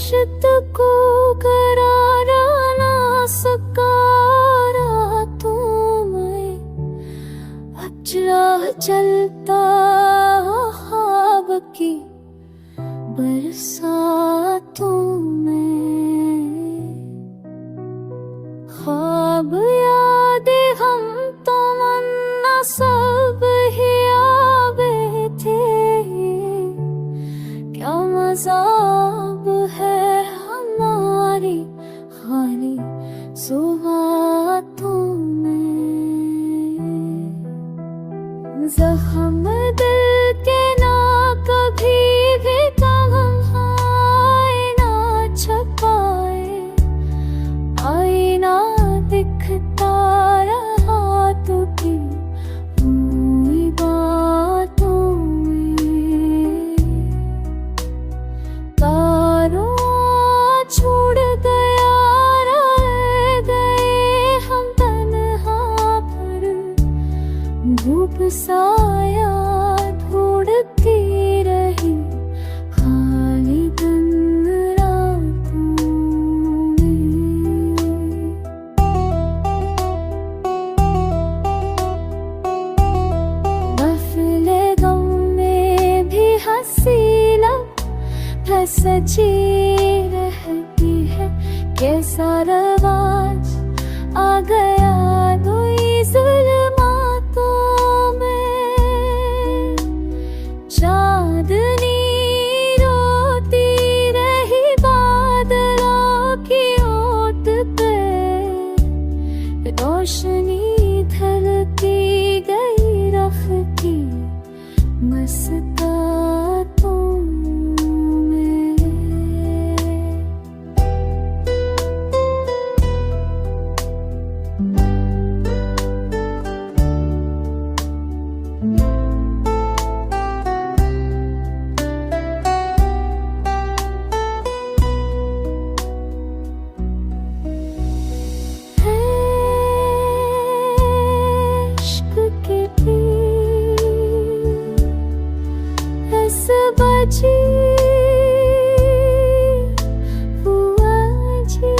आशित को करारा ना सका रातों में, अचरा चलता ख्वाब की बरसातों में। ख्वाब यादें हम तमन्ना सब ही आवे थे, क्या मज़ाब है हमारी खाली सुबातों में। ज़ख्म दिल के ना कभी भी आईना छपाए, आईना दिखता रहा तो की हुई बातों में। तारों छोड़ गया रह गए हम तन्हा पर, धूप साया ढूंढती रही खाली दिन रातों में। महफ़िले गम में भी हंसी लब सजी रहती है, कैसा रवाज आ गया दुई ज़ुल्मातों में। चांदनी रोती रही बादलों की ओट पे, रोशनी ढलती गई रखती मस्तातों में। बजी हुआ जी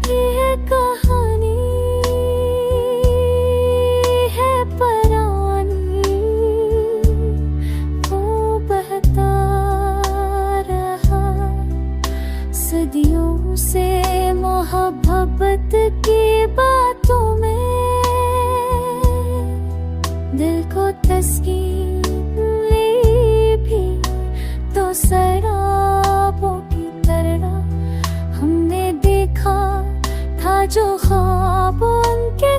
ये कहानी है पुरानी, वो बहता रहा सदियों से मोहब्बत की बातों में। दिल को तस्कीन तो शराबों की तरह हमने देखा था जो ख्वाब उनके